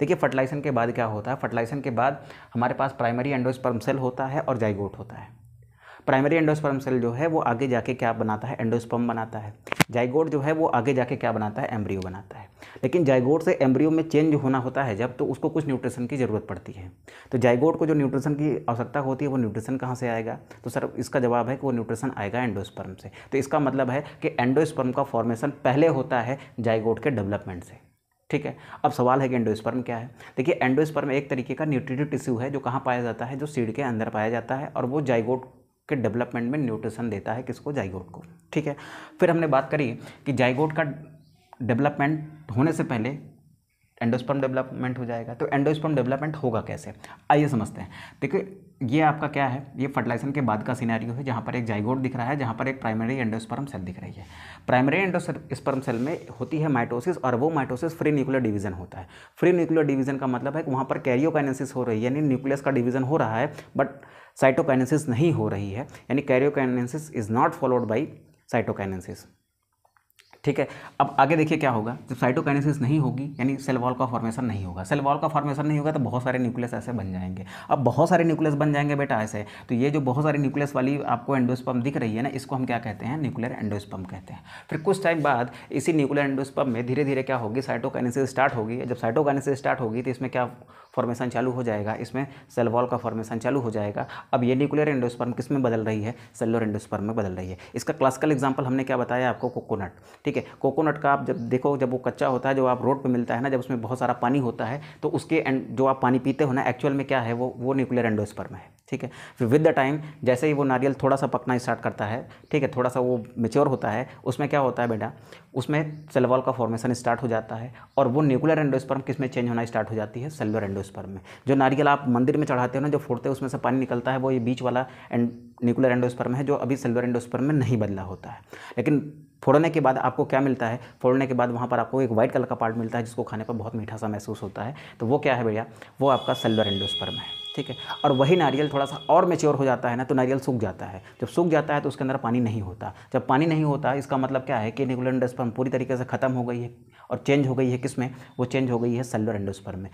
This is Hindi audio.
देखिए फर्टिलाइजेशन के बाद क्या होता है, फर्टिलाइजेशन के बाद हमारे पास प्राइमरी एंडोस्पर्म सेल होता है और जाइगोट होता है। प्राइमरी एंडोस्पर्म सेल जो है वो आगे जाके क्या बनाता है, एंडोस्पर्म बनाता है। जाइगोट जो है वो आगे जाके क्या बनाता है, एम्ब्रियो बनाता है। लेकिन जाइगोट से एम्ब्रियो में चेंज होना होता है जब, तो उसको कुछ न्यूट्रिशन की ज़रूरत पड़ती है। तो जाइगोट को जो न्यूट्रिशन की आवश्यकता होती है वो न्यूट्रिशन कहाँ से आएगा, तो सर इसका जवाब है कि वो न्यूट्रिशन आएगा एंडोस्पर्म से। तो इसका मतलब है कि एंडोस्पर्म का फॉर्मेशन पहले होता है जाइगोट के डेवलपमेंट से। ठीक है, अब सवाल है कि एंडोस्पर्म क्या है। देखिए एंडोस्पर्म एक तरीके का न्यूट्रिटिव टिश्यू है जो कहाँ पाया जाता है, जो सीड के अंदर पाया जाता है, और वो जाइगोट के डेवलपमेंट में न्यूट्रिशन देता है किसको, जाइगोट को। ठीक है, फिर हमने बात करी कि जाइगोट का डेवलपमेंट होने से पहले एंडोस्पर्म डेवलपमेंट हो जाएगा। तो एंडोस्पर्म डेवलपमेंट होगा कैसे, आइए समझते हैं। देखिए ये आपका क्या है, ये फर्टिलाइजेशन के बाद का सिनेरियो है जहाँ पर एक जाइगोट दिख रहा है, जहाँ पर एक प्राइमरी एंडोस्पर्म सेल दिख रही है। प्राइमरी एंडोस्पर्म सेल में होती है माइटोसिस, और वो माइटोसिस फ्री न्यूक्लियर डिवीजन होता है। फ्री न्यूक्लियर डिवीजन का मतलब है कि वहाँ पर कैरियोकाइनेसिस हो रही है, यानी न्यूक्लियस का डिवीजन हो रहा है, बट साइटोकाइनेसिस नहीं हो रही है, यानी karyokinesis is not followed by cytokinesis. ठीक है, अब आगे देखिए क्या होगा, जब साइटोकाइनेसिस नहीं होगी यानी सेल वॉल का फॉर्मेशन नहीं होगा। सेल वॉल का फॉर्मेशन नहीं होगा तो बहुत सारे न्यूक्लियस ऐसे बन जाएंगे। अब बहुत सारे न्यूक्लियस बन जाएंगे बेटा ऐसे, तो ये जो बहुत सारे न्यूक्लियस वाली आपको एंडोस्पर्म दिख रही है ना, इसको हम क्या कहते हैं, न्यूक्लियर एंडोस्पर्म कहते हैं। फिर कुछ टाइम बाद इसी न्यूक्लियर एंडोस्पर्म में धीरे धीरे क्या होगी, साइटोकाइनेसिस स्टार्ट होगी। जब साइटोकाइनेसिस स्टार्ट होगी तो इसमें क्या फॉर्मेशन चालू हो जाएगा, इसमें सेल वॉल का फॉर्मेशन चालू हो जाएगा। अब ये न्यूक्लियर एंडोस्पर्म किस में बदल रही है, सेलुलर एंडोस्पर्म में बदल रही है। इसका क्लासिकल एग्जांपल हमने क्या बताया आपको, कोकोनट। ठीक है, कोकोनट का आप जब देखो, जब वो कच्चा होता है, जो आप रोड पे मिलता है ना, जब उसमें बहुत सारा पानी होता है, तो उसके जो आप पानी पीते हो ना, एक्चुअल में क्या है, वो न्यूक्लियर एंडोस्पर्म है। ठीक है, फिर विद द टाइम जैसे ही वो नारियल थोड़ा सा पकना स्टार्ट करता है, ठीक है, थोड़ा सा वो मेच्योर होता है, उसमें क्या होता है बेटा, उसमें सेल वॉल का फॉर्मेशन स्टार्ट हो जाता है, और वो न्यूक्लियर एंडोस्पर्म किस में चेंज होना स्टार्ट हो जाती है, सेलुलर एंडोस्पर्म में। जो नारियल आप मंदिर में चढ़ाते हो ना, जो फोड़ते हो उसमें से पानी निकलता है, वो ये बीच वाला न्यूक्लियर एंडोस्पर्म है, जो अभी सेलुलर एंडोस्पर्म में नहीं बदला होता है। लेकिन फोड़ने के बाद आपको क्या मिलता है, फोड़ने के बाद वहाँ पर आपको एक वाइट कलर का पार्ट मिलता है, जिसको खाने पर बहुत मीठा सा महसूस होता है। तो वो क्या है भैया, वो आपका सेलुलर एंडोस्पर्म है। ठीक है, और वही नारियल थोड़ा सा और मैच्योर हो जाता है ना, तो नारियल सूख जाता है। जब सूख जाता है तो उसके अंदर पानी नहीं होता। जब पानी नहीं होता, इसका मतलब क्या है कि न्यूक्लियर एंडोस्पर्म पूरी तरीके से खत्म हो गई है और चेंज हो गई है किस में, वो चेंज हो गई है सेलुलर एंडोस्पर्म में।